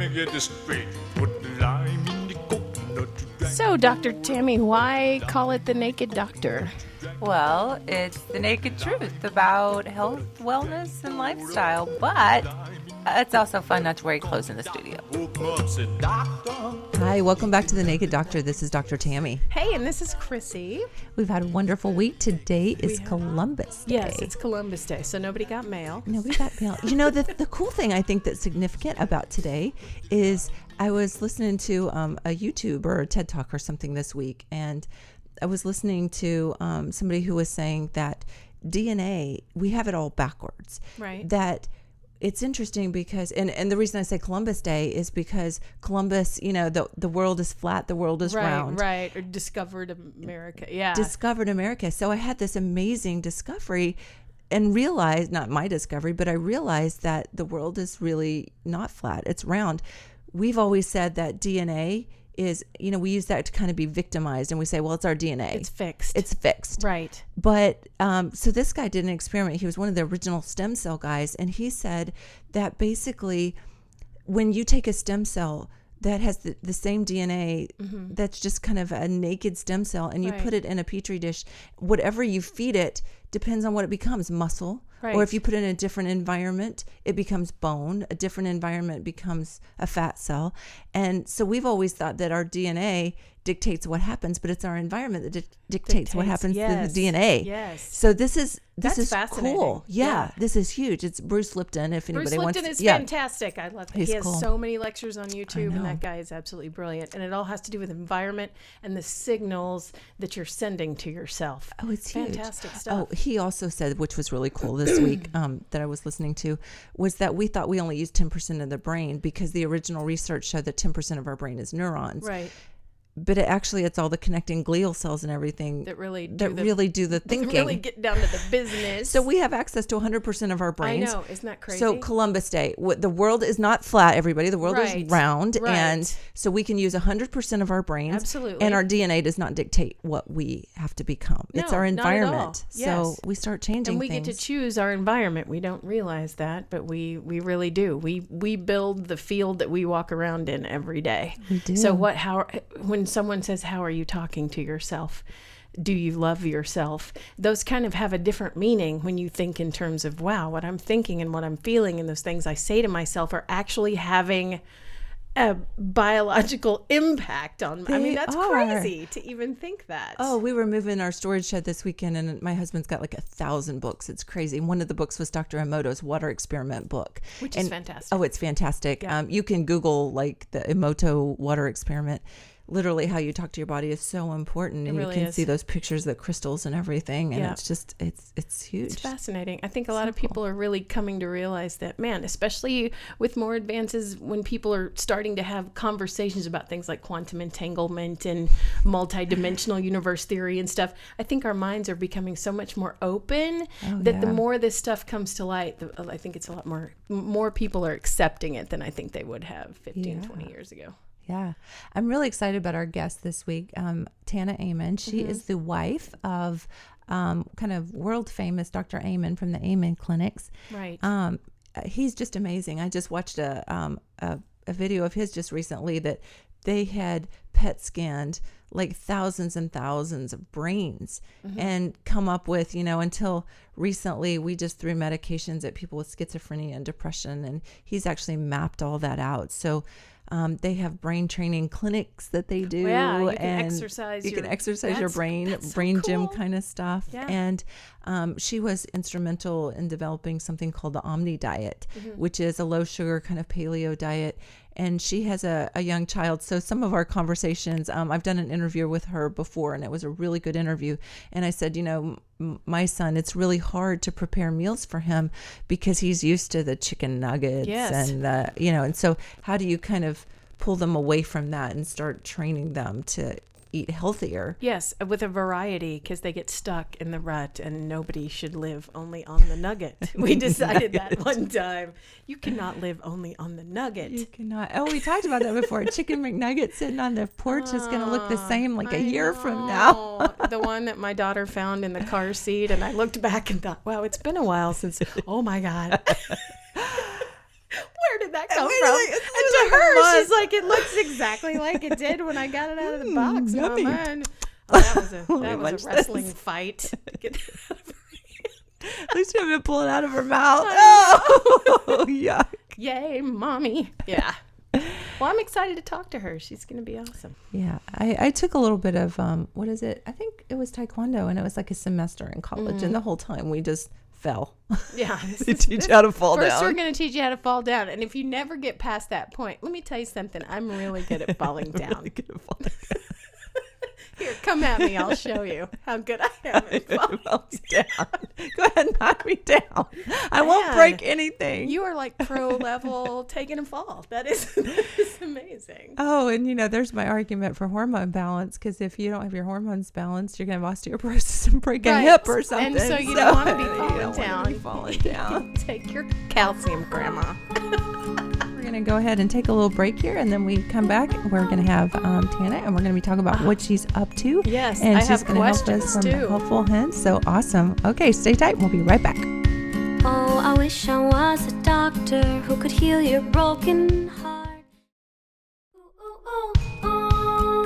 me get this straight. Put the lime in the coconut to drink. So, Dr. Tammy, why call it the Naked Doctor? Well, it's the naked truth about health, wellness, and lifestyle, but it's also fun not to wear clothes in the studio. Hi, welcome back to The Naked Doctor. This is Dr. Tammy. Hey, and this is Cryssie. We've had a wonderful week. Today is Columbus Day. Yes, it's Columbus Day, so nobody got mail. Nobody got mail. You know, the cool thing I think that's significant about today is I was listening to a YouTube or a TED Talk or something this week, and I was listening to somebody who was saying that DNA, we have it all backwards. Right. That it's interesting because, and the reason I say Columbus Day is because Columbus, you know, the world is flat, the world is round. Right, or discovered America, yeah. Discovered America. So I had this amazing discovery and realized, not my discovery, but I realized that the world is really not flat, it's round. We've always said that DNA is, you know, we use that to kind of be victimized, and we say, well, it's our DNA. It's fixed. It's fixed. Right. But so this guy did an experiment. He was one of the original stem cell guys, and he said that basically when you take a stem cell that has the same DNA, that's just kind of a naked stem cell, and you put it in a petri dish, whatever you feed it depends on what it becomes, muscle. Right. Or if you put it in a different environment, it becomes bone. A different environment becomes a fat cell. And so we've always thought that our DNA dictates what happens, but it's our environment that dictates what happens to the DNA. Yes. So this is fascinating. cool. Yeah, this is huge. It's Bruce Lipton. If anybody wants, Bruce Lipton is fantastic. I love him. He has cool. so many lectures on YouTube, and that guy is absolutely brilliant. And it all has to do with environment and the signals that you're sending to yourself. Oh, it's huge. Fantastic stuff. Oh, he also said, which was really cool this week that I was listening to, was that we thought we only used 10% of the brain because the original research showed that 10% of our brain is neurons. Right. But it's all the connecting glial cells and everything that really do the thinking. Really get down to the business. So we have access to 100% of our brains. I know, isn't that crazy? So Columbus Day, the world is not flat, everybody. The world is round, and so we can use 100% of our brains. Absolutely. And our DNA does not dictate what we have to become. It's our environment. So we start changing and we things. get to choose our environment. We don't realize that, but we really do. We build the field that we walk around in every day. We do. So when someone says, how are you talking to yourself? Do you love yourself? Those kind of have a different meaning when you think in terms of, wow, what I'm thinking and what I'm feeling and those things I say to myself are actually having a biological impact on me. I mean, that's crazy to even think that. Oh, we were moving our storage shed this weekend, and my husband's got like 1,000 books. It's crazy. One of the books was Dr. Emoto's water experiment book. Which is fantastic. Oh, it's fantastic. Yeah. You can Google like the Emoto water experiment. Literally how you talk to your body is so important, and really you can see those pictures, the crystals and everything, and it's just it's huge. It's fascinating. I think a lot of people are really coming to realize that, man, especially with more advances, when people are starting to have conversations about things like quantum entanglement and multidimensional universe theory and stuff, I think our minds are becoming so much more open that the more this stuff comes to light, I think it's a lot more people are accepting it than I think they would have 15, 20 years ago. Yeah. I'm really excited about our guest this week, Tana Amen. She is the wife of kind of world famous Dr. Amen from the Amen clinics. Right. He's just amazing. I just watched a video of his just recently that they had PET scanned like thousands and thousands of brains and come up with, you know, until recently we just threw medications at people with schizophrenia and depression, and he's actually mapped all that out. So they have brain training clinics that they do. Yeah, you can and exercise your brain, brain gym kind of stuff. Yeah. And she was instrumental in developing something called the Omni Diet, which is a low sugar kind of paleo diet. And she has a young child. So some of our conversations, I've done an interview with her before, and it was a really good interview. And I said, you know, my son, it's really hard to prepare meals for him because he's used to the chicken nuggets and and so how do you kind of pull them away from that and start training them to eat healthier? Yes, with a variety, because they get stuck in the rut, and nobody should live only on the nugget. We decided that one time. You cannot live only on the nugget. You cannot. Oh, we talked about that before. Chicken McNugget sitting on the porch is going to look the same like a year from now. The one that my daughter found in the car seat, and I looked back and thought, wow, it's been a while since, oh my God. Where did that come from? And to her, she's like, it looks exactly like it did when I got it out of the box, yummy. Mama. And, that was a wrestling fight. Get that out of her. At least you haven't pulled it out of her mouth. Oh, yuck. Yay, Mommy. Yeah. Well, I'm excited to talk to her. She's going to be awesome. Yeah. I took a little bit of, what is it? I think it was Taekwondo, and it was like a semester in college. And the whole time we just fell. Yeah. They teach you how to fall down. First, we're going to teach you how to fall down. And if you never get past that point, let me tell you something. I'm really good at falling down. Really good at falling down. Here, come at me. I'll show you how good I am at falling down. Go ahead and knock me down. I won't break anything. You are like pro level taking a fall. That is amazing. Oh, and there's my argument for hormone balance, because if you don't have your hormones balanced, you're going to have osteoporosis and break a hip or something. And so you don't want to be falling down. Take your calcium, Grandma. We're going to go ahead and take a little break here, and then we come back. We're going to have Tana, and we're going to be talking about what she's up to. Yes, and I she's have going to help us some helpful hints. So awesome. Okay, stay tight. We'll be right back. Oh, I wish I was a doctor who could heal your broken heart. Ooh, ooh, ooh, ooh.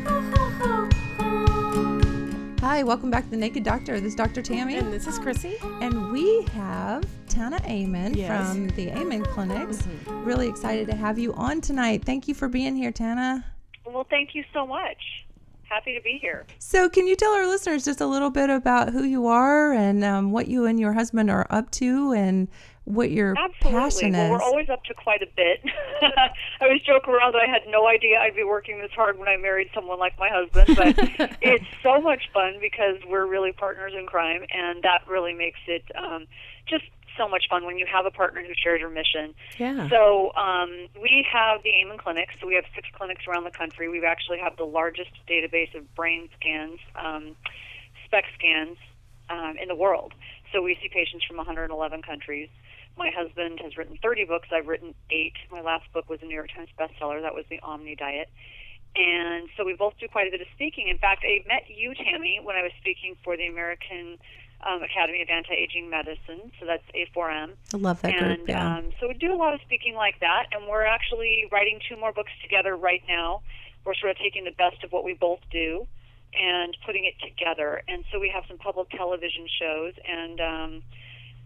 Ooh, ooh, ooh. Hi, welcome back to The Naked Doctor. This is Dr. Tammy. And this is Cryssie. And we have Tana Amen Yes. from the Amen Clinics. Really excited to have you on tonight. Thank you for being here, Tana. Well, thank you so much. Happy to be here. So can you tell our listeners just a little bit about who you are and what you and your husband are up to and what your passion is? Well, we're always up to quite a bit. I always joke around that I had no idea I'd be working this hard when I married someone like my husband, but it's so much fun because we're really partners in crime, and that really makes it just so much fun when you have a partner who shares your mission. Yeah. So we have the Amen clinics. So we have 6 clinics around the country. We actually have the largest database of brain scans, SPECT scans in the world. So we see patients from 111 countries. My husband has written 30 books. I've written 8. My last book was a New York Times bestseller. That was the Omni Diet. And so we both do quite a bit of speaking. In fact, I met you, Tammy, when I was speaking for the American Academy of Anti-Aging Medicine, so that's A4M. I love that group, yeah. So we do a lot of speaking like that, and we're actually writing 2 more books together right now. We're sort of taking the best of what we both do and putting it together. And so we have some public television shows, and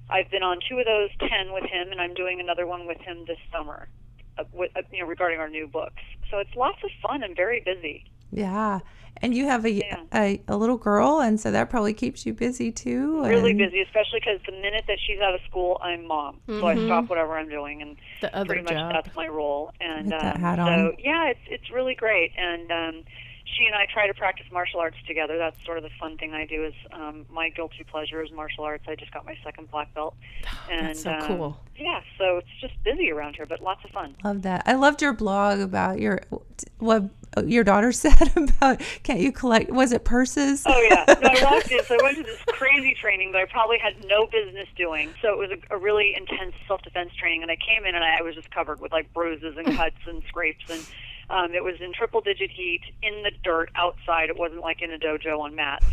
I've been on 2 of those, 10 with him, and I'm doing another one with him this summer, regarding our new books. So it's lots of fun and very busy. Yeah. And you have a little girl, and so that probably keeps you busy too. Really busy, especially because the minute that she's out of school, I'm mom. So I stop whatever I'm doing, and the other pretty much job. that's my role. And Put that hat so on. yeah, it's really great. And she and I try to practice martial arts together. That's sort of the fun thing I do. Is my guilty pleasure is martial arts. I just got my 2nd black belt. And That's so cool. Yeah, so it's just busy around here, but lots of fun. Love that. I loved your blog about what your daughter said about, can't you collect, was it purses? Oh, yeah. No, I walked in, so I went to this crazy training that I probably had no business doing. So it was a really intense self-defense training, and I came in and I was just covered with like bruises and cuts and scrapes, and it was in triple-digit heat, in the dirt, outside. It wasn't like in a dojo on mats,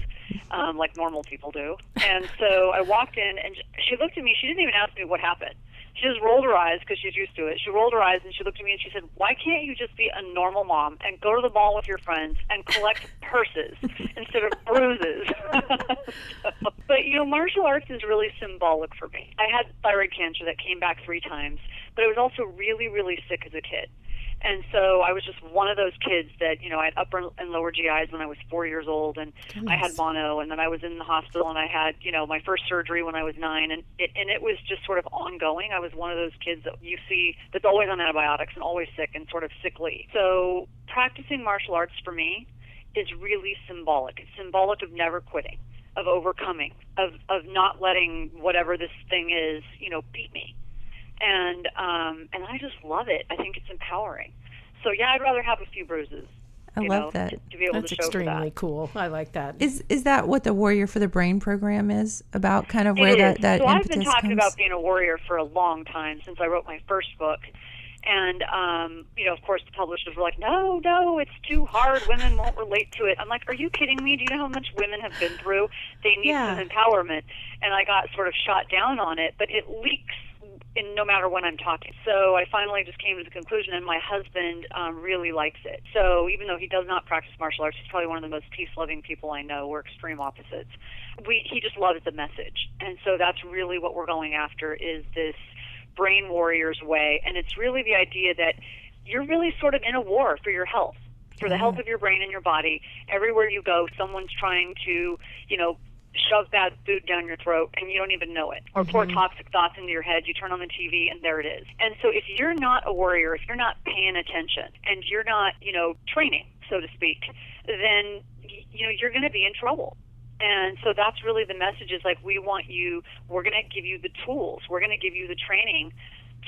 like normal people do. And so I walked in, and she looked at me. She didn't even ask me what happened. She just rolled her eyes because she's used to it. She rolled her eyes and she looked at me and she said, "Why can't you just be a normal mom and go to the mall with your friends and collect purses instead of bruises?" But, martial arts is really symbolic for me. I had thyroid cancer that came back 3 times, but I was also really, really sick as a kid. And so I was just one of those kids that, I had upper and lower GIs when I was 4 years old, and I had mono, and then I was in the hospital, and I had, my first surgery when I was 9, and it was just sort of ongoing. I was one of those kids that you see that's always on antibiotics and always sick and sort of sickly. So practicing martial arts for me is really symbolic. It's symbolic of never quitting, of overcoming, of not letting whatever this thing is, beat me. And I just love it. I think it's empowering. So yeah, I'd rather have a few bruises. I love that. To be able That's to show for that. extremely cool. I like that. Is that what the Warrior for the Brain program is about? Kind of where It is. that so impetus I've been talking comes? about being a warrior for a long time, since I wrote my first book. And, of course, the publishers were like, no, it's too hard. Women won't relate to it. I'm like, are you kidding me? Do you know how much women have been through? They need some empowerment. And I got sort of shot down on it, but it leaks no matter when I'm talking. So I finally just came to the conclusion, and my husband really likes it. So even though he does not practice martial arts, he's probably one of the most peace-loving people I know. We're extreme opposites. He just loves the message. And so that's really what we're going after, is this Brain Warrior's way. And it's really the idea that you're really sort of in a war for your health, for the health of your brain and your body. Everywhere you go, someone's trying to, shove bad food down your throat, and you don't even know it, or pour toxic thoughts into your head. You turn on the TV, and there it is. And so if you're not a warrior, if you're not paying attention, and you're not, training, so to speak, then, you're going to be in trouble. And so that's really the message, is like, we're going to give you the tools. We're going to give you the training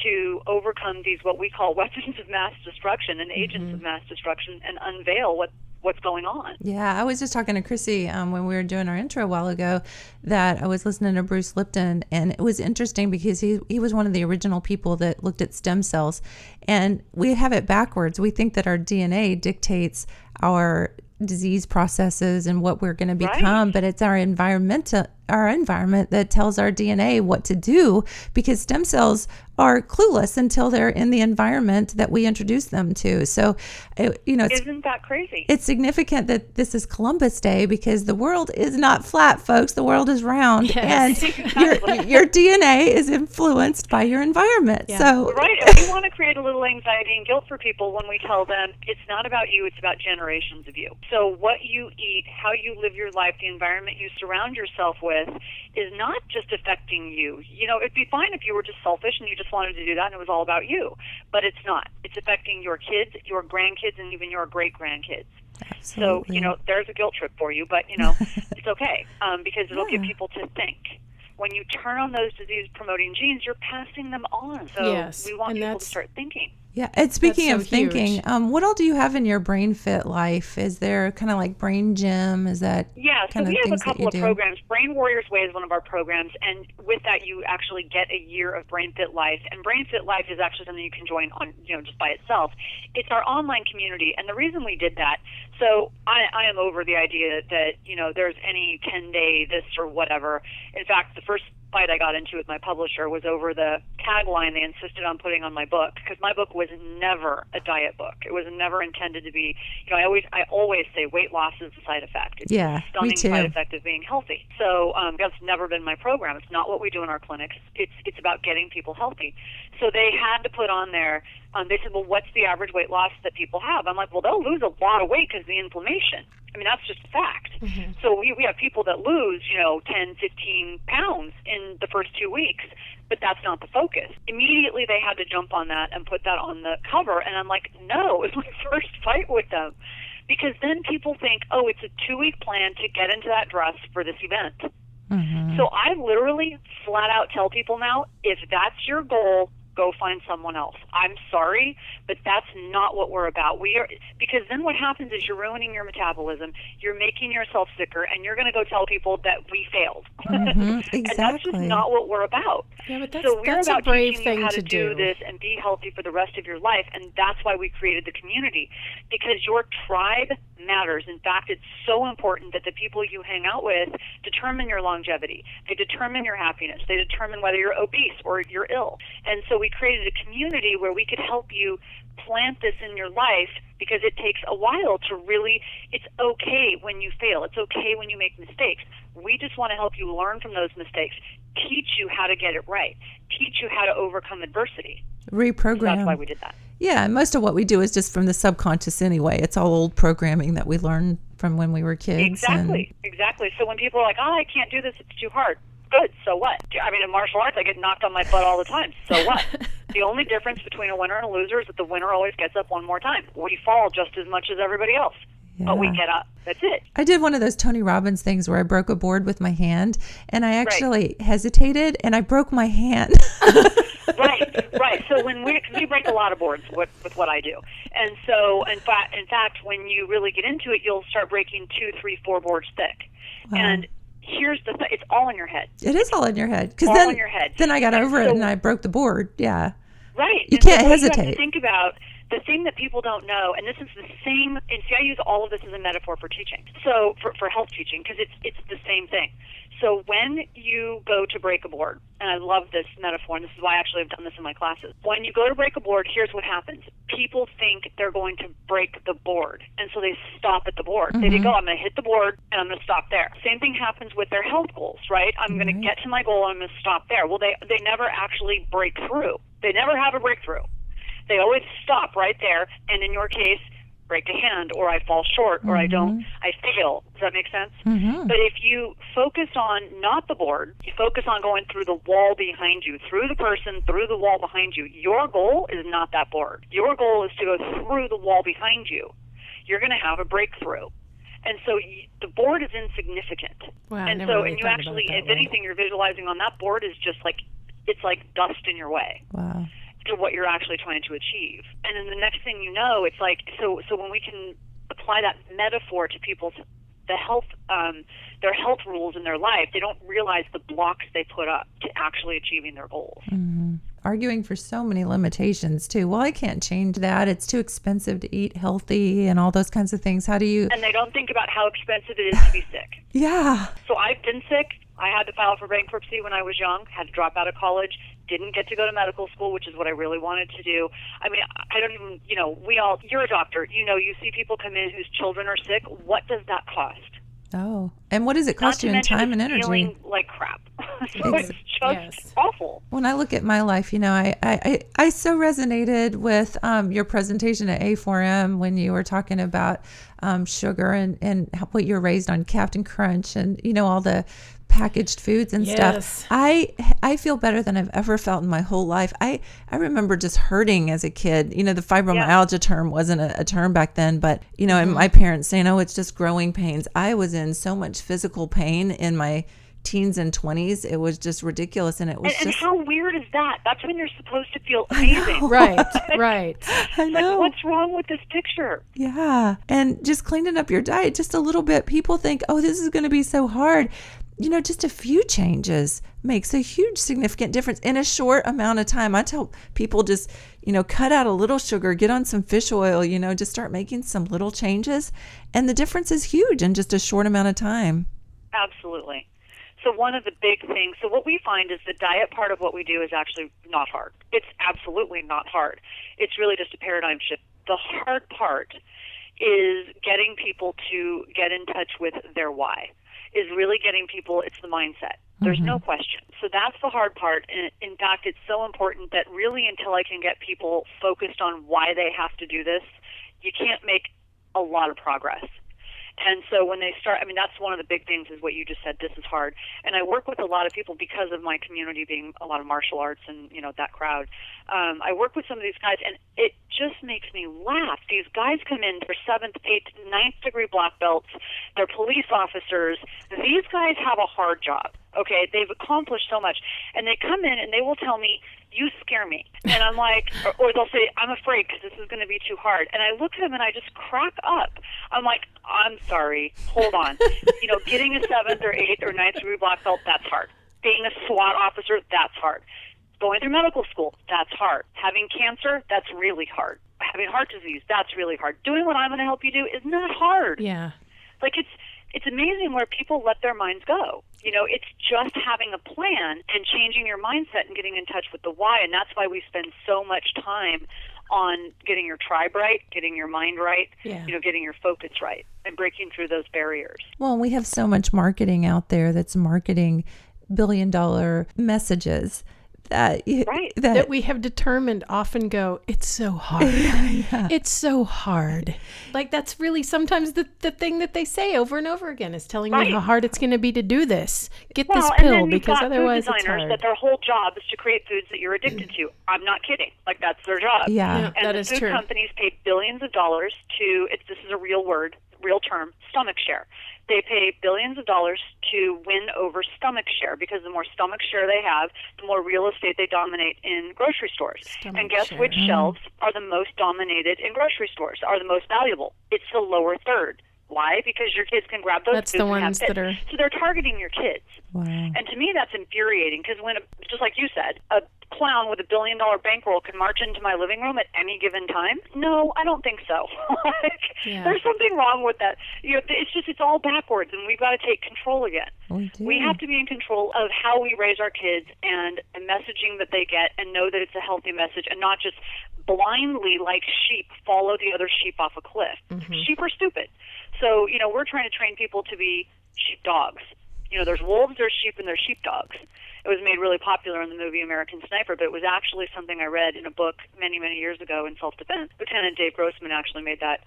to overcome these, what we call weapons of mass destruction and agents of mass destruction, and unveil what's going on. Yeah, I was just talking to Cryssie when we were doing our intro a while ago, that I was listening to Bruce Lipton, and it was interesting because he was one of the original people that looked at stem cells, and we have it backwards. We think that our DNA dictates our disease processes and what we're going to become, but it's our environment that tells our DNA what to do, because stem cells are clueless until they're in the environment that we introduce them to. So, isn't that crazy? It's significant that this is Columbus Day, because the world is not flat, folks. The world is round, and your DNA is influenced by your environment. Yeah. So, right, and we want to create a little anxiety and guilt for people when we tell them it's not about you, it's about generations of you. So what you eat, how you live your life, the environment you surround yourself with is not just affecting you. It'd be fine if you were just selfish and you just wanted to do that and it was all about you, but it's not. It's affecting your kids, your grandkids, and even your great-grandkids. Absolutely. So, there's a guilt trip for you, but, it's okay, because it'll get people to think. When you turn on those disease-promoting genes, you're passing them on. So we want people to start thinking. Yeah, and speaking of thinking, what all do you have in your Brain Fit life? Is there kind of like Brain Gym? Is that so we have a couple of programs. Brain Warrior's Way is one of our programs, and with that you actually get a year of Brain Fit Life. And Brain Fit Life is actually something you can join on, just by itself. It's our online community, and the reason we did that, so I am over the idea that, there's any 10-day this or whatever. In fact, the first fight I got into with my publisher was over the tagline they insisted on putting on my book, because my book was never a diet book. It was never intended to be, I always say weight loss is a side effect. It's a stunning side effect of being healthy. So that's never been my program. It's not what we do in our clinics. It's about getting people healthy. So they had to put on there, they said, well, what's the average weight loss that people have? I'm like, well, they'll lose a lot of weight because of the inflammation. I mean, that's just a fact. So we have people that lose, 10, 15 pounds in the first 2 weeks, but that's not the focus. Immediately they had to jump on that and put that on the cover, and I'm like, no, it's my first fight with them. Because then people think, oh, it's a 2-week plan to get into that dress for this event. So I literally flat out tell people now, if that's your goal, go find someone else. I'm sorry, but that's not what we're about. Because then what happens is you're ruining your metabolism, you're making yourself sicker, and you're going to go tell people that we failed. Exactly. And that's just not what we're about. Yeah, but so we're that's about a brave teaching thing you how to do this and be healthy for the rest of your life, and that's why we created the community, because your tribe matters. In fact, it's so important that the people you hang out with determine your longevity. They determine your happiness. They determine whether you're obese or you're ill. And so we created a community where we could help you plant this in your life, because it takes a while to really, it's okay when you fail. It's okay when you make mistakes. We just want to help you learn from those mistakes, teach you how to get it right, teach you how to overcome adversity. Reprogram. So that's why we did that. Yeah, and most of what we do is just from the subconscious anyway. It's all old programming that we learned from when we were kids. Exactly. So when people are like, oh, I can't do this, it's too hard. Good, so what? I mean, in martial arts, I get knocked on my butt all the time. So what? The only difference between a winner and a loser is that the winner always gets up one more time. We fall just as much as everybody else. But we get up. That's it. I did one of those Tony Robbins things where I broke a board with my hand, and I actually hesitated, and I broke my hand. Right. So when we break a lot of boards with what I do, and so in fact, when you really get into it, you'll start breaking 2, 3, 4 boards thick. Wow. And here's the thing: it's all in your head. It is all in your head. All in your head. Then I got over it, and I broke the board. Yeah. Right. You can't hesitate. You have to think about the thing that people don't know, and this is the same. And see, I use all of this as a metaphor for teaching. So for health teaching, because it's the same thing. So when you go to break a board, and I love this metaphor, and this is why actually I've done this in my classes. When you go to break a board, here's what happens. People think they're going to break the board, and so they stop at the board. They go, I'm going to hit the board, and I'm going to stop there. Same thing happens with their health goals, right? I'm going to get to my goal, and I'm going to stop there. Well, they never actually break through. They never have a breakthrough. They always stop right there, and in your case, break a hand, or I fall short, or I fail. Does that make sense? But if you focus on not the board, you focus on going through the wall behind you, through the person, through the wall behind you. Your goal is not that board. Your goal is to go through the wall behind you. You're going to have a breakthrough. And so the board is insignificant. Wow, and so, and you actually, if anything, you're visualizing on that board is just like, it's like dust in your way. Wow. To what you're actually trying to achieve. And then the next thing you know, it's like, so when we can apply that metaphor to people's their health rules in their life, they don't realize the blocks they put up to actually achieving their goals. Arguing for so many limitations too. Well, I can't change that. It's too expensive to eat healthy and all those kinds of things. How do you? And they don't think about how expensive it is to be sick. Yeah. So I've been sick. I had to file for bankruptcy when I was young, had to drop out of college, didn't get to go to medical school, which is what I really wanted to do. I mean, I don't even, you're a doctor, you see people come in whose children are sick. What does that cost? Oh, and what does it cost you in time and energy? Feeling like crap. So it's just awful. When I look at my life, I so resonated with your presentation at A4M when you were talking about sugar and what you're raised on, Captain Crunch, and all the packaged foods and stuff. I feel better than I've ever felt in my whole life. I remember just hurting as a kid. The fibromyalgia term wasn't a term back then, but and my parents saying, "Oh, it's just growing pains." I was in so much physical pain in my teens and 20s. It was just ridiculous, and it was and how weird is that? That's when you're supposed to feel amazing. Right. I know. Like, what's wrong with this picture? Yeah, and just cleaning up your diet just a little bit. People think, "Oh, this is going to be so hard." Just a few changes makes a huge significant difference in a short amount of time. I tell people just, cut out a little sugar, get on some fish oil, just start making some little changes. And the difference is huge in just a short amount of time. Absolutely. So one of the big things, so what we find is the diet part of what we do is actually not hard. It's absolutely not hard. It's really just a paradigm shift. The hard part is getting people to get in touch with their why. Is really getting people, it's the mindset. There's no question. So that's the hard part. And in fact, it's so important that really until I can get people focused on why they have to do this, you can't make a lot of progress. And so when they start, that's one of the big things is what you just said, this is hard. And I work with a lot of people because of my community being a lot of martial arts and, that crowd. I work with some of these guys, and it just makes me laugh. These guys come in for 7th, 8th, 9th degree black belts. They're police officers. These guys have a hard job. Okay, they've accomplished so much. And they come in and they will tell me, "You scare me." And I'm like, or they'll say, "I'm afraid because this is going to be too hard." And I look at them and I just crack up. I'm like, "I'm sorry, hold on." Getting a 7th or 8th or 9th degree black belt, that's hard. Being a SWAT officer, that's hard. Going through medical school, that's hard. Having cancer, that's really hard. Having heart disease, that's really hard. Doing what I'm going to help you do is not hard. Yeah. Like it's amazing where people let their minds go. It's just having a plan and changing your mindset and getting in touch with the why. And that's why we spend so much time on getting your tribe right, getting your mind right, getting your focus right, and breaking through those barriers. Well, we have so much marketing out there that's marketing billion-dollar messages that we have determined often go, it's so hard. It's so hard. Like that's really sometimes the thing that they say over and over again is telling you how hard it's going to be to do this. Get this pill because otherwise it's hard. That their whole job is to create foods that you're addicted to. I'm not kidding. Like that's their job. Yeah, and that the is food true. companies pay billions of dollars to, this is a real word, real term, stomach share. They pay billions of dollars to win over stomach share because the more stomach share they have, the more real estate they dominate in grocery stores. And guess which shelves are the most dominated in grocery stores, are the most valuable? It's the lower third. Why? Because your kids can grab those That's foods the ones and have that are... So they're targeting your kids. Wow. And to me, that's infuriating because when, just like you said, a clown with $1 billion bankroll can march into my living room at any given time? No, I don't think so. There's something wrong with that. It's all backwards, and we've got to take control again. We have to be in control of how we raise our kids and the messaging that they get, and know that it's a healthy message, and not just blindly, like sheep, follow the other sheep off a cliff. Sheep are stupid. So, we're trying to train people to be sheepdogs. There's wolves, there's sheep, and there's sheepdogs. It was made really popular in the movie American Sniper, but it was actually something I read in a book many, many years ago in self-defense. Lieutenant Dave Grossman actually made that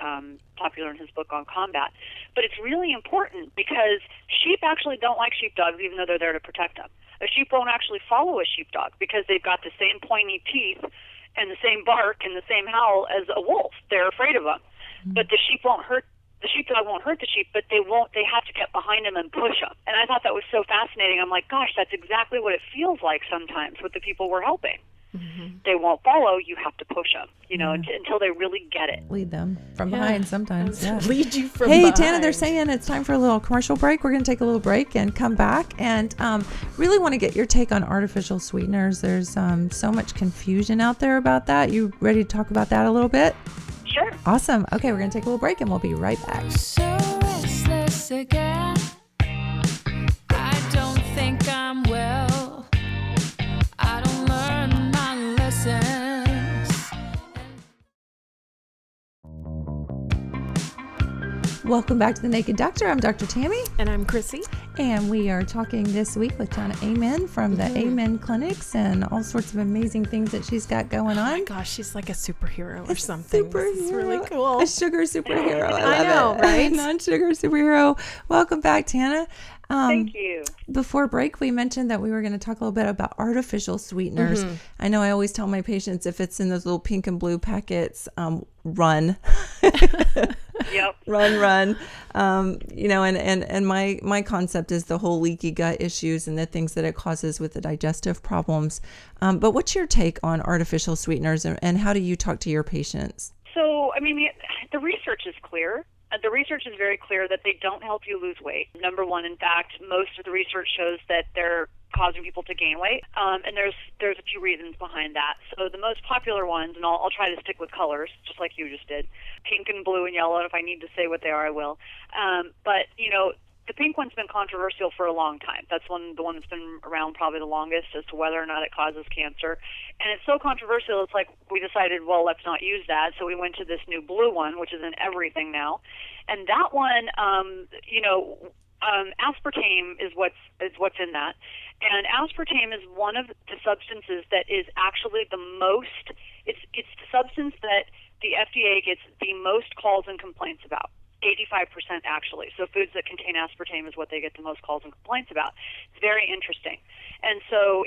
popular in his book on combat. But it's really important because sheep actually don't like sheepdogs, even though they're there to protect them. A sheep won't actually follow a sheepdog because they've got the same pointy teeth and the same bark and the same howl as a wolf. They're afraid of them. But the sheepdog won't hurt the sheep, but they have to get behind him and push him. And I thought that was so fascinating. I'm like, gosh, that's exactly what it feels like sometimes with the people we're helping. They won't follow, you have to push them, until they really get it. Lead them from behind sometimes. Yeah. Lead you from Hey, behind. Tana, they're saying it's time for a little commercial break. We're going to take a little break and come back, and really want to get your take on artificial sweeteners. There's so much confusion out there about that. You ready to talk about that a little bit? Sure. Awesome. Okay, we're going to take a little break, and we'll be right back. So restless again. I don't think I'm well. I don't learn my lessons. Welcome back to The Naked Doctor. I'm Dr. Tammy. And I'm Cryssie. And we are talking this week with Tana Amen from the Amen Clinics and all sorts of amazing things that she's got going on. Oh my gosh, she's like a superhero or something. Superhero. This is really cool. A sugar superhero. I know, right? Non-sugar superhero. Welcome back, Tana. Thank you. Before break, we mentioned that we were going to talk a little bit about artificial sweeteners. I know I always tell my patients, if it's in those little pink and blue packets, run. Yep. Run. And my concept is the whole leaky gut issues and the things that it causes with the digestive problems. But what's your take on artificial sweeteners, and how do you talk to your patients? So, the research is clear. The research is very clear that they don't help you lose weight. Number one, in fact, most of the research shows that they're causing people to gain weight, and there's a few reasons behind that. So the most popular ones, and I'll try to stick with colors, just like you just did, pink and blue and yellow, and if I need to say what they are, I will. But the pink one's been controversial for a long time. That's the one that's been around probably the longest as to whether or not it causes cancer. And it's so controversial, it's like we decided, well, let's not use that. So we went to this new blue one, which is in everything now. And that one, aspartame is what's in that. And aspartame is one of the substances that is actually the most, it's the substance that the FDA gets the most calls and complaints about. 85% actually. So foods that contain aspartame is what they get the most calls and complaints about. It's very interesting. And so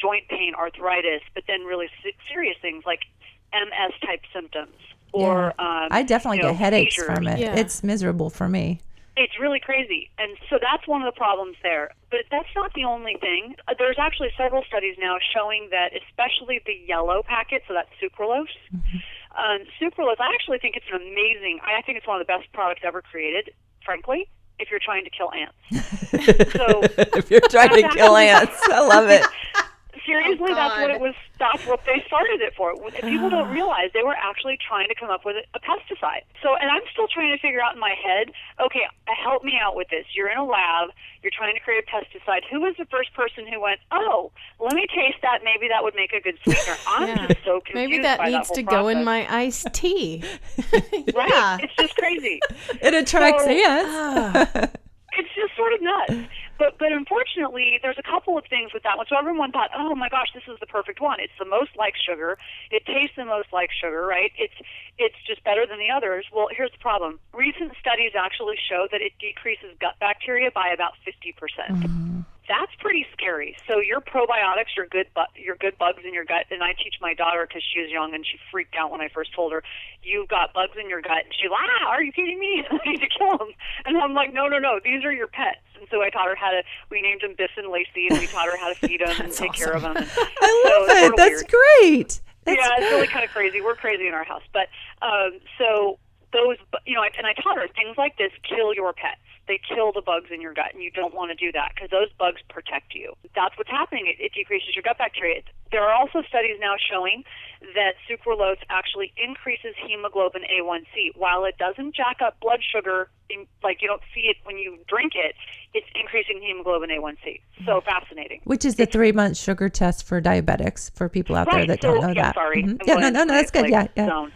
joint pain, arthritis, but then really serious things like MS type symptoms or I definitely get headaches seizures. from it. Yeah. It's miserable for me. It's really crazy. And so that's one of the problems there. But that's not the only thing. There's actually several studies now showing that especially the yellow packet, so that's sucralose, sucralose, I actually think it's I think it's one of the best products ever created, frankly, if you're trying to kill ants. So If you're trying to kill ants, I love it. Seriously, that's what it was. That's what they started it for. People don't realize they were actually trying to come up with a pesticide. So, and I'm still trying to figure out in my head, okay, help me out with this. You're in a lab. You're trying to create a pesticide. Who was the first person who went, oh, let me taste that. Maybe that would make a good sweetener. I'm just so confused. Maybe that by needs that to whole go in process. my iced tea. Right? Yeah. It's just crazy. It attracts So- ants. It's just sort of nuts. But unfortunately, there's a couple of things with that one. So everyone thought, oh my gosh, this is the perfect one. It's the most like sugar. It tastes the most like sugar, right? It's just better than the others. Well, here's the problem. Recent studies actually show that it decreases gut bacteria by about 50%. That's pretty scary. So your probiotics, your good bugs in your gut, and I teach my daughter because she was young and she freaked out when I first told her, you've got bugs in your gut. And she's like, are you kidding me? I need to kill them. And I'm like, no, these are your pets. And so I taught her we named them Biff and Lacey, and we taught her how to feed them and take care of them. I love it. That's weird. great. That's It's really kind of crazy. We're crazy in our house. But so those, and I taught her things like this kill your pets. They kill the bugs in your gut, and you don't want to do that because those bugs protect you. That's what's happening. It decreases your gut bacteria. There are also studies now showing that sucralose actually increases hemoglobin A1C. While it doesn't jack up blood sugar, like you don't see it when you drink it, it's increasing hemoglobin A1C. So fascinating. Which is the 3-month sugar test for diabetics, for people out there that don't know that. Sorry. Mm-hmm. Yeah, no, that's good. Yeah. Zone.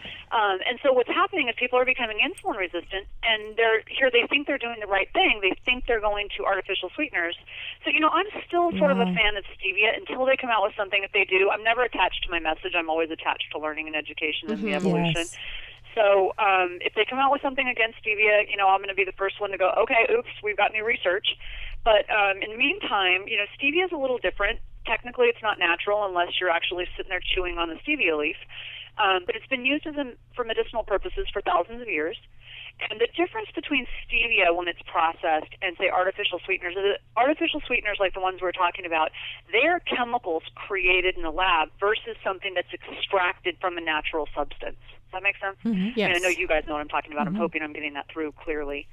And so what's happening is people are becoming insulin resistant, and they think they're doing the right thing. They think they're going to artificial sweeteners. So, I'm still sort of a fan of stevia until they come out with something. If they do, I'm never attached to my message. I'm always attached to learning and education and the evolution. Yes. So if they come out with something against stevia, I'm going to be the first one to go, okay, oops, we've got new research. But in the meantime, stevia is a little different. Technically, it's not natural unless you're actually sitting there chewing on the stevia leaf. But it's been used for medicinal purposes for thousands of years. And the difference between stevia when it's processed and, say, artificial sweeteners, artificial sweeteners like the ones we're talking about, they are chemicals created in the lab versus something that's extracted from a natural substance. Does that make sense? Mm-hmm. Yes. I mean, I know you guys know what I'm talking about. I'm hoping I'm getting that through clearly.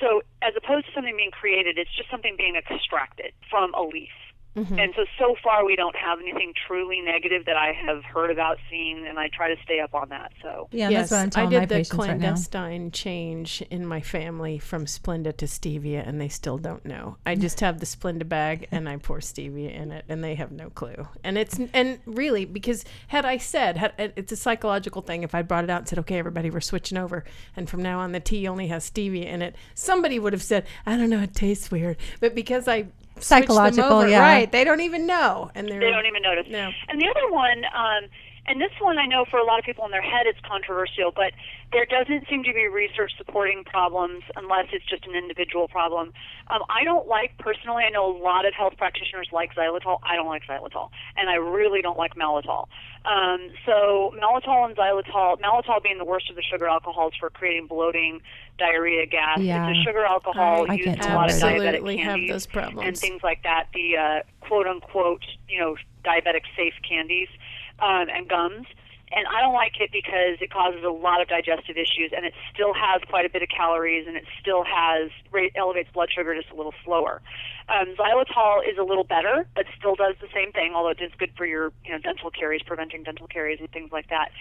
So as opposed to something being created, it's just something being extracted from a leaf. Mm-hmm. And so far we don't have anything truly negative that I have heard about, seen, and I try to stay up on that. So yeah, yes, that's what I'm telling I my did the patients right now. clandestine change in my family from Splenda to stevia, and they still don't know. I just have the Splenda bag, and I pour stevia in it, and they have no clue. And really, because had I said, it's a psychological thing. If I brought it out and said, okay, everybody, we're switching over, and from now on the tea only has stevia in it, somebody would have said, I don't know, it tastes weird. But because I psychological, over, yeah, right, they don't even know, and they don't even notice. No. And the other one, and this one I know for a lot of people in their head it's controversial, but there doesn't seem to be research supporting problems unless it's just an individual problem. I don't like, personally, I know a lot of health practitioners like xylitol. I don't like xylitol, and I really don't like maltol. So maltol and maltol being the worst of the sugar alcohols for creating bloating, diarrhea, gas. Yeah. It's a sugar alcohol used in a lot of diabetic candies have those problems. and things like that. The quote-unquote, diabetic safe candies and gums. And I don't like it because it causes a lot of digestive issues, and it still has quite a bit of calories, and it still elevates blood sugar just a little slower. Xylitol is a little better, but still does the same thing, although it is good for your dental caries, preventing dental caries and things like that.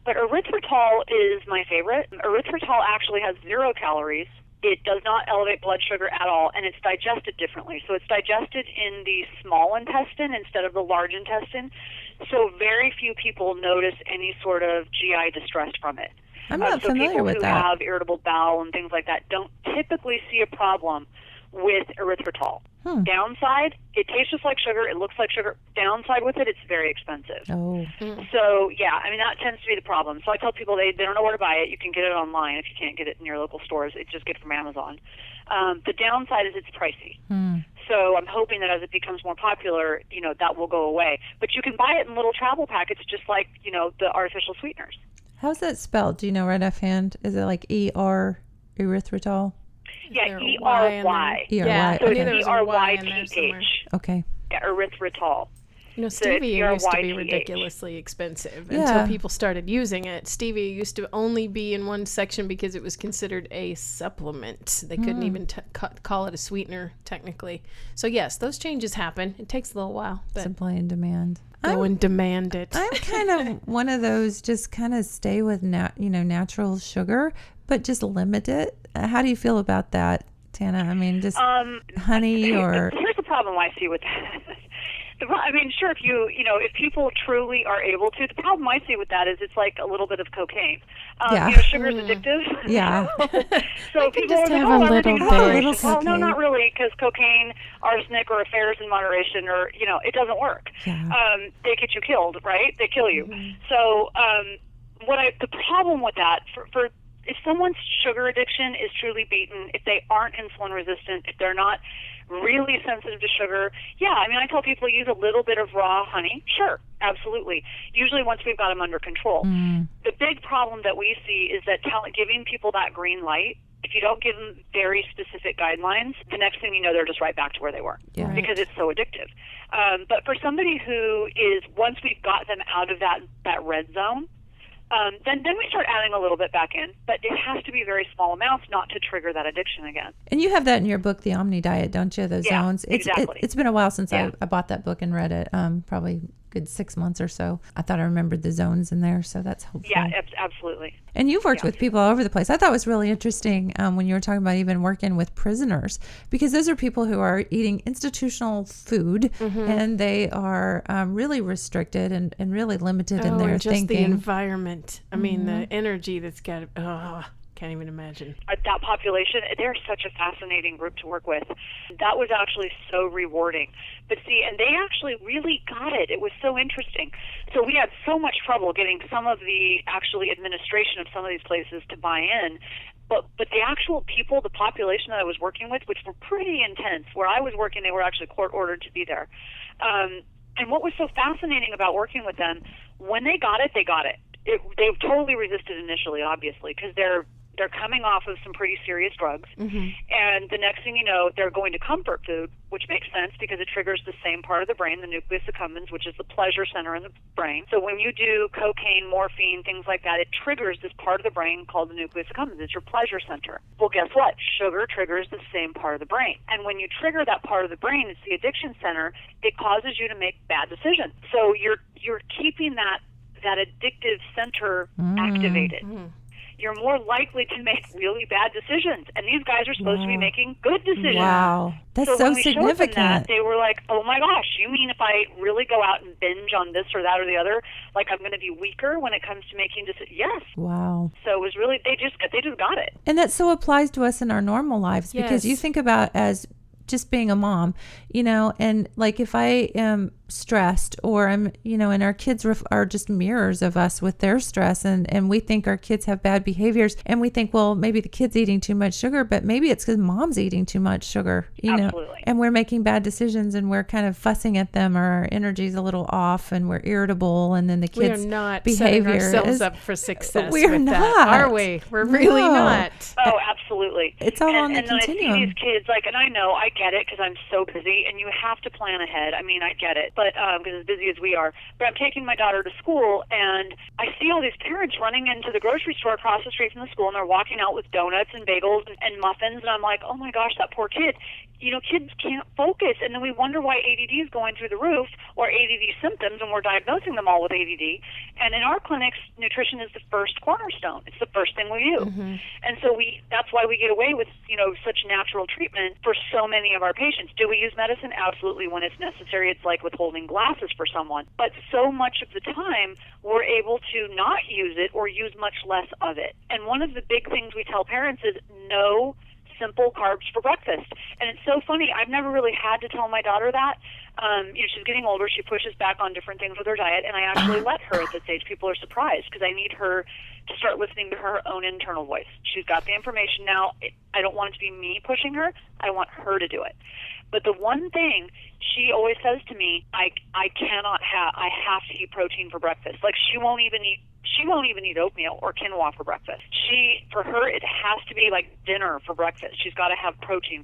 But erythritol is my favorite. Erythritol actually has 0 calories. It does not elevate blood sugar at all, and it's digested differently. So it's digested in the small intestine instead of the large intestine. So very few people notice any sort of GI distress from it. I'm not familiar with that. People who have irritable bowel and things like that don't typically see a problem with erythritol. Downside, it tastes just like sugar. It looks like sugar. Downside with it, it's very expensive. Oh. So, yeah, that tends to be the problem. So I tell people they don't know where to buy it. You can get it online if you can't get it in your local stores. Just get it from Amazon. The downside is it's pricey. So I'm hoping that as it becomes more popular, that will go away. But you can buy it in little travel packets just like, the artificial sweeteners. How's that spelled? Do you know right offhand? Is it like ER, erythritol? Yeah, ERY. Yeah, so okay. it's ERYTH. Okay. Yeah, erythritol. Stevia used to be ridiculously expensive until people started using it. Stevia used to only be in one section because it was considered a supplement. They couldn't even call it a sweetener, technically. So, yes, those changes happen. It takes a little while. But supply and demand. Go and demand it. I'm kind of one of those, just kind of stay with natural sugar, but just limit it. How do you feel about that, Tana? Just honey or... Here's the problem I see with that. Sure, if people truly are able to, the problem I see with that is it's like a little bit of cocaine. Sugar's addictive. Yeah. So people just are have like, a little bit. Well, no, not really, because cocaine, arsenic, or affairs in moderation, or, it doesn't work. Yeah. They get you killed, right? They kill you. So the problem with that, for if someone's sugar addiction is truly beaten, if they aren't insulin resistant, if they're not really sensitive to sugar, I tell people use a little bit of raw honey. Sure, absolutely. Usually once we've got them under control. The big problem that we see is that giving people that green light, if you don't give them very specific guidelines, the next thing you know, they're just right back to where they were because it's so addictive. But for somebody who is, once we've got them out of that red zone, then we start adding a little bit back in, but it has to be very small amounts not to trigger that addiction again. And you have that in your book, The Omni Diet, don't you? Those zones. Exactly. It's been a while since I bought that book and read it. Probably good 6 months or so. I thought I remembered the zones in there, so that's helpful. Yeah, absolutely. And you've worked with people all over the place. I thought it was really interesting when you were talking about even working with prisoners, because those are people who are eating institutional food and they are really restricted and really limited in their and just thinking. the environment. I mean, the energy that's got can't even imagine. That population, they're such a fascinating group to work with. That was actually so rewarding. But see, and they actually really got it. It was so interesting. So we had so much trouble getting some of the actually administration of some of these places to buy in. But the actual people, the population that I was working with, which were pretty intense, where I was working, they were actually court ordered to be there. And what was so fascinating about working with them, when they got it, they got it. They totally resisted initially, obviously, because they're coming off of some pretty serious drugs. And the next thing you know, they're going to comfort food, which makes sense because it triggers the same part of the brain, the nucleus accumbens, which is the pleasure center in the brain. So when you do cocaine, morphine, things like that, it triggers this part of the brain called the nucleus accumbens. It's your pleasure center. Well, guess what? Sugar triggers the same part of the brain. And when you trigger that part of the brain, it's the addiction center, it causes you to make bad decisions. So you're keeping that addictive center activated. You're more likely to make really bad decisions. And these guys are supposed to be making good decisions. Wow. That's so when we significant. showed them that, they were like, oh my gosh, you mean if I really go out and binge on this or that or the other, like I'm going to be weaker when it comes to making decisions? Yes. Wow. So it was really, they just got it. And that so applies to us in our normal lives, because you think about as just being a mom, and like if I am stressed or I'm, and our kids are just mirrors of us with their stress, and we think our kids have bad behaviors, and we think, well, maybe the kid's eating too much sugar, but maybe it's because mom's eating too much sugar, Absolutely. And we're making bad decisions and we're kind of fussing at them, or our energy's a little off and we're irritable, and then the kids' we are not behavior setting ourselves is up for success. We're with not, that, are we? We're really not. Oh, absolutely. It's all on the and continuum. I see these kids, and I know, I get it because I'm so busy, and you have to plan ahead. I mean, I get it, but because as busy as we are. But I'm taking my daughter to school, and I see all these parents running into the grocery store across the street from the school, and they're walking out with donuts and bagels and muffins, and I'm like, oh my gosh, that poor kid. Kids can't focus, and then we wonder why ADD is going through the roof, or ADD symptoms, and we're diagnosing them all with ADD. And in our clinics, nutrition is the first cornerstone. It's the first thing we do. And so that's why we get away with, such natural treatment for so many of our patients. Do we use medicine? Absolutely. When it's necessary, it's like withholding glasses for someone. But so much of the time, we're able to not use it or use much less of it. And one of the big things we tell parents is no simple carbs for breakfast. And it's so funny. I've never really had to tell my daughter that. She's getting older. She pushes back on different things with her diet, and I actually let her at this age. People are surprised because I need her to start listening to her own internal voice. She's got the information now. I don't want it to be me pushing her. I want her to do it. But the one thing she always says to me, I have to eat protein for breakfast. Like she won't even eat oatmeal or quinoa for breakfast. For her, it has to be like dinner for breakfast. She's got to have protein.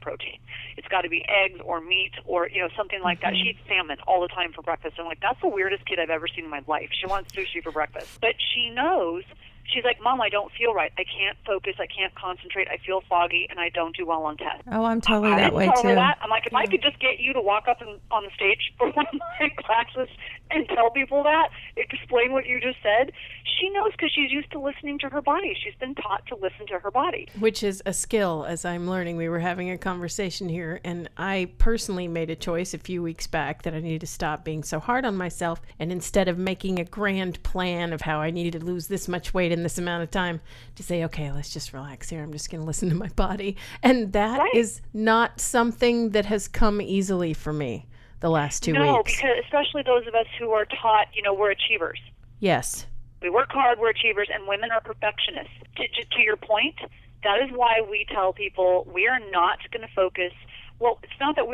It's got to be eggs or meat or, something like that. She eats salmon all the time for breakfast. I'm like, that's the weirdest kid I've ever seen in my life. She wants sushi for breakfast. But she knows. She's like, Mom, I don't feel right. I can't focus. I can't concentrate. I feel foggy, and I don't do well on tests. Oh, I'm totally that way, tell too. Her that. I'm like, if I could just get you to walk up on the stage for one of my classes and tell people that, explain what you just said, she knows because she's used to listening to her body. She's been taught to listen to her body. Which is a skill, as I'm learning. We were having a conversation here, and I personally made a choice a few weeks back that I needed to stop being so hard on myself, and instead of making a grand plan of how I needed to lose this much weight in this amount of time, to say, okay, let's just relax here. I'm just going to listen to my body. And that is not something that has come easily for me the last 2 weeks. No, because especially those of us who are taught, we're achievers. Yes. We work hard, we're achievers, and women are perfectionists. To your point, that is why we tell people we are not going to focus. Well, it's not that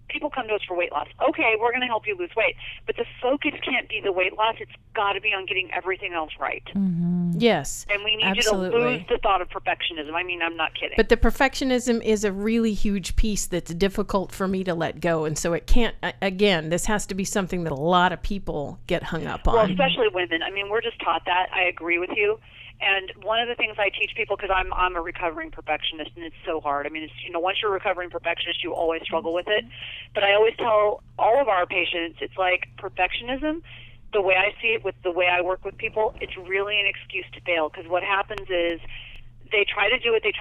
people come to us for weight loss. Okay, we're going to help you lose weight. But the focus can't be the weight loss. It's got to be on getting everything else right. Mm-hmm. Yes. And we need absolutely. you to lose the thought of perfectionism. I mean, I'm not kidding. But the perfectionism is a really huge piece that's difficult for me to let go. And so it can't, again, this has to be something that a lot of people get hung up on. Well, especially women. I mean, we're just taught that. I agree with you. And one of the things I teach people, because I'm a recovering perfectionist, and it's so hard. I mean, it's, once you're a recovering perfectionist, you always struggle with it. But I always tell all of our patients, it's like perfectionism, the way I see it with the way I work with people, it's really an excuse to fail. Because what happens is they try to do it, they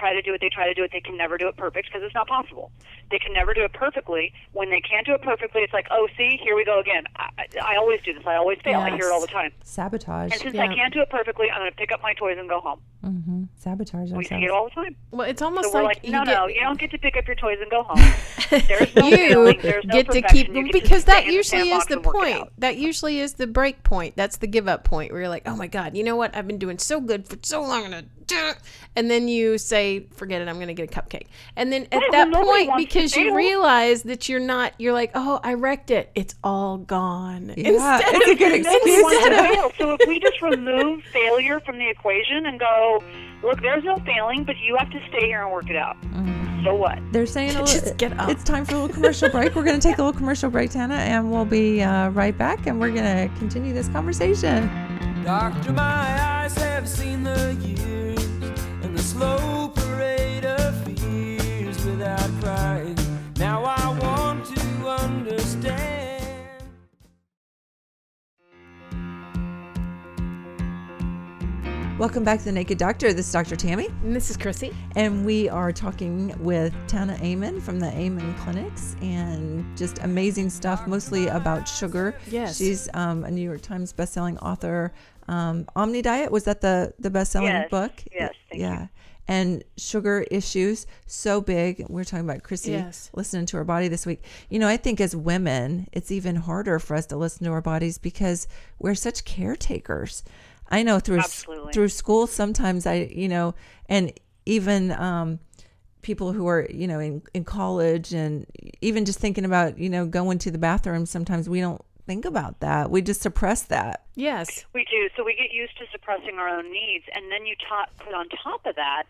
can never do it perfect because it's not possible. They can never do it perfectly. When they can't do it perfectly, it's like, oh, see, here we go again. I always do this. I always fail. Yes. I hear it all the time. Sabotage. And since I can't do it perfectly, I'm going to pick up my toys and go home. Mm-hmm. Sabotage We ourselves. see it all the time. Well, it's almost So we're like like, no, you don't get to pick up your toys and go home. There's you no failing. There's no get to perfection. keep You get to because just that stay in usually is sandbox the and work it point. out. That usually is the break point. That's the give up point where you're like, oh my God, you know what? I've been doing so good for so long, and then you say, forget it, I'm going to get a cupcake. And then at that nobody point, wants to because you fail. realize that you're like, oh, I wrecked it. It's all gone. Yeah, it's a good Nobody wants excuse. to fail. So if we just remove failure from the equation and go, look, there's no failing, but you have to stay here and work it out. So what? They're saying Just get up. it's time for a little commercial break. We're going to take a little commercial break, Tana, and we'll be right back, and we're going to continue this conversation. Doctor, my eyes have seen the years and the slow parade of fears without crying. Now I want to understand. Welcome back to The Naked Doctor. This is Dr. Tammy. And this is Cryssie. And we are talking with Tana Amen from the Amen Clinics, and just amazing stuff, mostly about sugar. Yes. She's a New York Times bestselling author. Omni Diet, was that the bestselling book? Yes, thank you. And sugar issues, so big. We're talking about Cryssie listening to her body this week. I think as women, it's even harder for us to listen to our bodies because we're such caretakers. I know through school sometimes and even people who are, in college, and even just thinking about, going to the bathroom, sometimes we don't think about that. We just suppress that. Yes. We do. So we get used to suppressing our own needs. And then you put on top of that,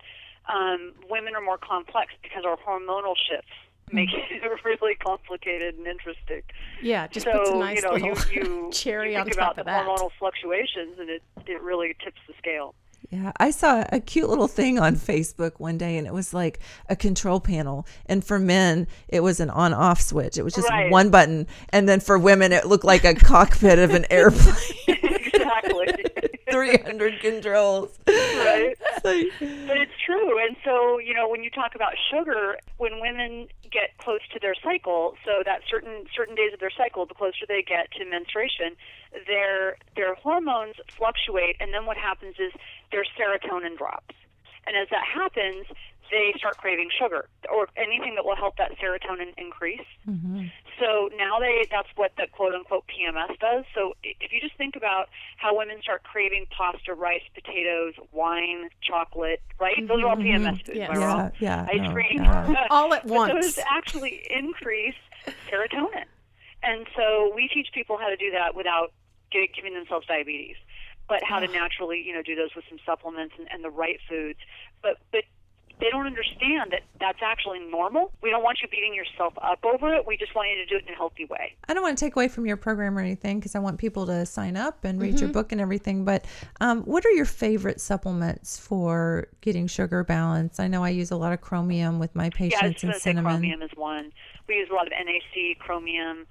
women are more complex because our hormonal shifts make it really complicated and interesting. Yeah, just puts a nice little you cherry you on think top about of the that. hormonal fluctuations, and it really tips the scale. Yeah, I saw a cute little thing on Facebook one day, and it was like a control panel. And for men, it was an on-off switch. It was just one button. And then for women, it looked like a cockpit of an airplane. Exactly. 300 controls. Right. But it's true. And so, when you talk about sugar, when women get close to their cycle, so that certain days of their cycle, the closer they get to menstruation, their hormones fluctuate, and then what happens is their serotonin drops. And as that happens, they start craving sugar or anything that will help that serotonin increase. Mm-hmm. So now that's what the quote-unquote PMS does. So if you just think about how women start craving pasta, rice, potatoes, wine, chocolate, right? Mm-hmm. Those are all PMS foods. Yes. Ice cream. All at once. But those actually increase serotonin. And so we teach people how to do that without giving themselves diabetes, but how to naturally, do those with some supplements and the right foods. But they don't understand that that's actually normal. We don't want you beating yourself up over it. We just want you to do it in a healthy way. I don't want to take away from your program or anything, because I want people to sign up and read your book and everything. But what are your favorite supplements for getting sugar balance? I know I use a lot of chromium with my patients and cinnamon. Chromium is one. We use a lot of NAC, chromium,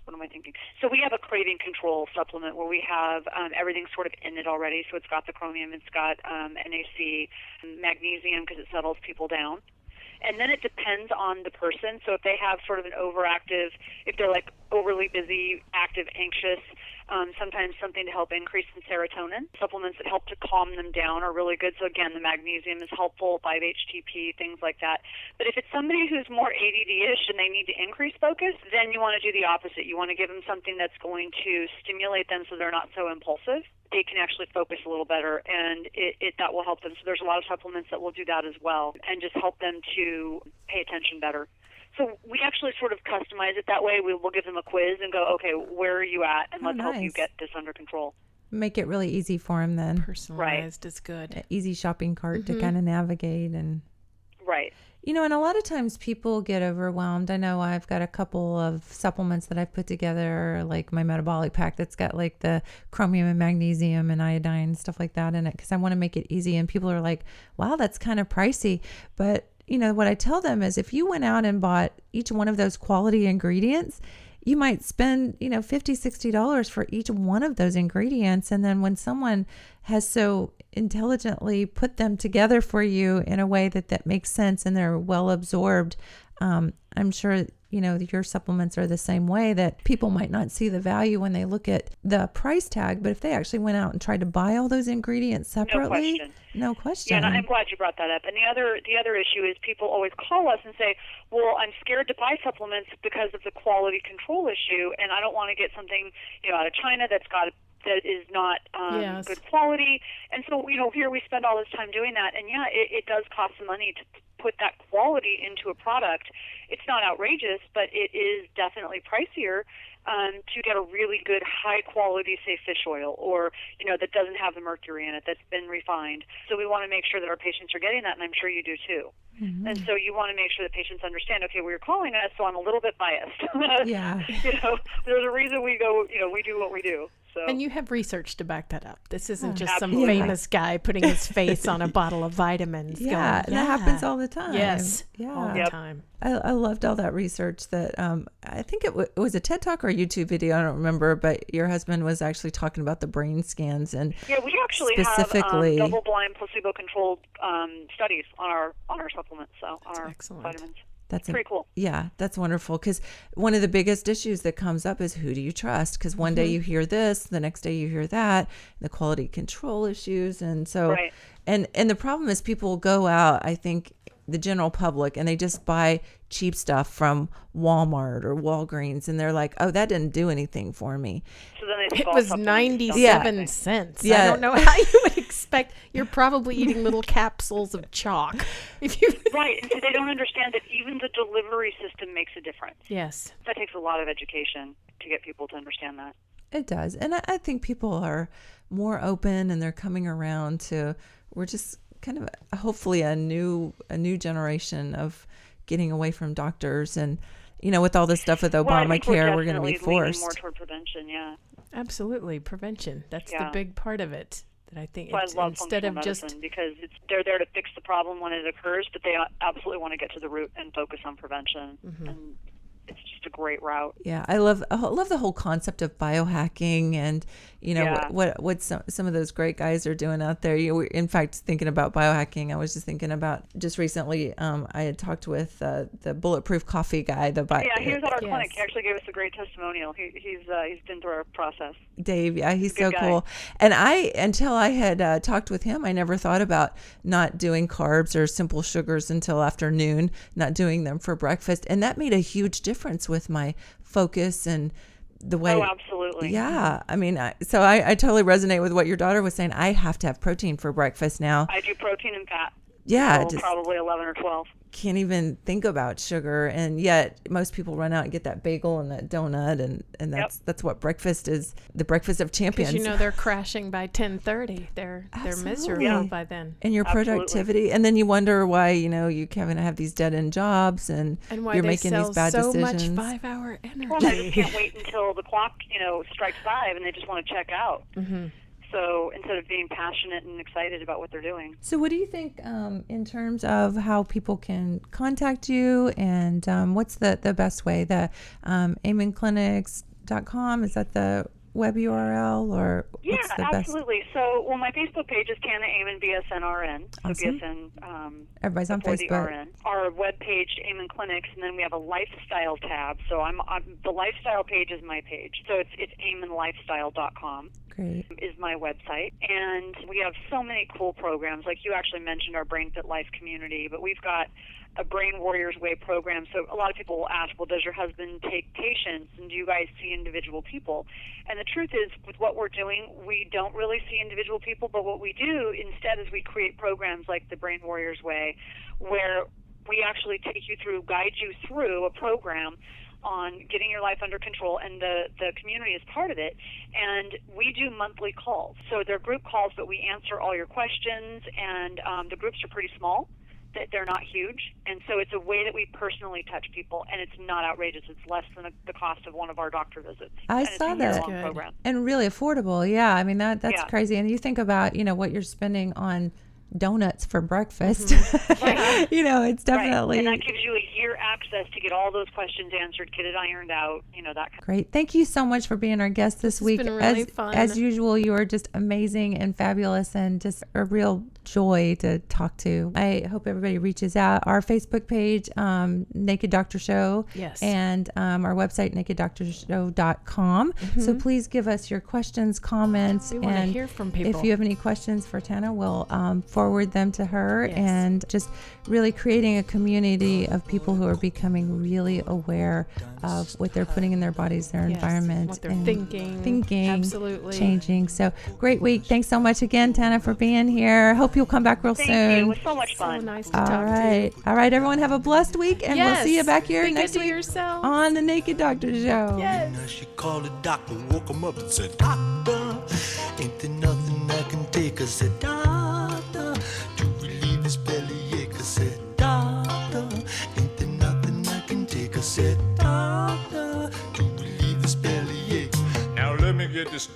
what am I thinking? So we have a craving control supplement where we have everything sort of in it already. So it's got the chromium, it's got NAC, magnesium because it settles people down. And then it depends on the person. So if they have sort of an overactive, if they're like overly busy, active, anxious, sometimes something to help increase in serotonin. Supplements that help to calm them down are really good. So again, the magnesium is helpful, 5-HTP, things like that. But if it's somebody who's more ADD-ish and they need to increase focus, then you want to do the opposite. You want to give them something that's going to stimulate them so they're not so impulsive. They can actually focus a little better, and that will help them. So there's a lot of supplements that will do that as well and just help them to pay attention better. So we actually sort of customize it that way. We'll give them a quiz and go, okay, where are you at? And let's help you get this under control. Make it really easy for them then. Personalized is good. An easy shopping cart to kind of navigate. And Right. you know, and a lot of times people get overwhelmed. I know I've got a couple of supplements that I've put together, like my metabolic pack that's got like the chromium and magnesium and iodine and stuff like that in it, because I want to make it easy. And people are like, wow, that's kind of pricey. But, you know, what I tell them is if you went out and bought each one of those quality ingredients, you might spend, you know, $50, $60 for each one of those ingredients. And then when someone has so intelligently put them together for you in a way that makes sense and they're well absorbed, I'm sure, you know, your supplements are the same way, that people might not see the value when they look at the price tag, but if they actually went out and tried to buy all those ingredients separately, no question. Yeah, and I'm glad you brought that up. And the other issue is people always call us and say, well, I'm scared to buy supplements because of the quality control issue, and I don't want to get something, you know, out of China that is not good quality. And so, you know, here we spend all this time doing that, and yeah, it does cost some money to put that quality into a product. It's not outrageous, but it is definitely pricier to get a really good, high-quality, say, fish oil, or, you know, that doesn't have the mercury in it, that's been refined. So we want to make sure that our patients are getting that, and I'm sure you do too. Mm-hmm. And so you want to make sure that patients understand, okay, well, you're calling us, so I'm a little bit biased. Yeah. You know, there's a reason we go, you know, we do what we do. So. And you have research to back that up. This isn't just some famous guy putting his face on a bottle of vitamins. Yeah, going, that happens all the time. Yes, yeah, all the time. I loved all that research. That I think it was a TED Talk or a YouTube video. I don't remember, but your husband was actually talking about the brain scans, and we actually specifically have double-blind, placebo-controlled studies on our supplements, so on our vitamins. That's pretty cool. Yeah, that's wonderful, because one of the biggest issues that comes up is, who do you trust? Because one day you hear this, the next day you hear that, the quality control issues. And so, and the problem is people will go out, I think, the general public, and they just buy cheap stuff from Walmart or Walgreens, and they're like, oh, that didn't do anything for me. So then it was 97 cents. Yeah. I don't know how you would expect. You're probably eating little capsules of chalk. Right, and so they don't understand that even the delivery system makes a difference. Yes. That takes a lot of education to get people to understand that. It does. And I think people are more open, and they're coming around to, we're just kind of hopefully a new generation of getting away from doctors. And, you know, with all this stuff with Obamacare, we're going to be forced more toward prevention. Absolutely, prevention. That's the big part of it. That I think it's, I love instead of medicine, just because they're there to fix the problem when it occurs, but they absolutely want to get to the root and focus on prevention. Mm-hmm. And it's just a great route. Yeah, I love the whole concept of biohacking, and you know what some of those great guys are doing out there. You were, in fact, thinking about biohacking. I was just thinking about just recently. I had talked with the Bulletproof Coffee guy. He was at our clinic. He actually gave us a great testimonial. He's been through our process. Dave, he's so cool. And until I had talked with him, I never thought about not doing carbs or simple sugars until afternoon, not doing them for breakfast, and that made a huge difference with my focus and the way. Oh, absolutely. Yeah. I mean, so I totally resonate with what your daughter was saying. I have to have protein for breakfast now. I do protein and fat. Yeah. So probably 11 or 12. Can't even think about sugar, and yet most people run out and get that bagel and that donut, and that's what breakfast is, the breakfast of champions. Because, you know, they're crashing by 10:30. They're miserable by then. And your productivity, and then you wonder why, you know, you kind of have these dead end jobs, and why you're making these bad decisions. So much 5-hour energy. Well, they just can't wait until the clock, you know, strikes 5, and they just want to check out. Mm-hmm. So instead of being passionate and excited about what they're doing. So what do you think in terms of how people can contact you, and what's the best way? The amenclinics.com, is that the web URL, or what's the absolutely. best? So, my Facebook page is Tana Amen BSNRN. So awesome. BSN. Everybody's on Facebook. Our web page, Amen Clinics, and then we have a lifestyle tab. So the lifestyle page is my page. So it's amenlifestyle.com. Great. Is my website, and we have so many cool programs. Like you actually mentioned our Brain Fit Life community, but we've got a Brain Warriors Way program. So a lot of people will ask, well, does your husband take patients, and do you guys see individual people? And the truth is, with what we're doing, we don't really see individual people, but what we do instead is we create programs like the Brain Warriors Way, where we actually guide you through a program on getting your life under control, and the community is part of it. And we do monthly calls. So they're group calls, but we answer all your questions, and the groups are pretty small. They're not huge, and so it's a way that we personally touch people, and it's not outrageous. It's less than the cost of one of our doctor visits. I and saw it's a that. year-long program. And really affordable. Yeah, I mean that's Yeah. crazy. And you think about what you're spending on donuts for breakfast. Right. It's definitely Right. And that gives you a year access to get all those questions answered, get it ironed out, that kind of. great. Thank you so much for being our guest this week. been really fun. As usual, you are just amazing and fabulous, and just a real joy to talk to. I hope everybody reaches out. Our Facebook page, Naked Doctor Show, Yes. and our website, nakeddoctorshow.com. So please give us your questions, comments, We want to and hear from people. if you have any questions for Tana, we'll forward them to her. Yes. And just really creating a community of people who are becoming really aware of what they're putting in their bodies, their Yes, environment, what they're and thinking. Absolutely. changing. So great week. Thanks so much again, Tana, for being here. Hope you'll come back real Thank soon. you. It was so much So fun. nice to All talk right. to you. All right, everyone, have a blessed week, and we'll see you back here Be next good to week yourself. on the Naked Doctor Show. Yes. Now she called the doctor, woke him up and said, Doctor, ain't there nothing I can take? I said, Doctor, to relieve this bellyache. I said, Doctor, ain't there nothing I can take? I said, Doctor, to relieve this bellyache. Now let me get this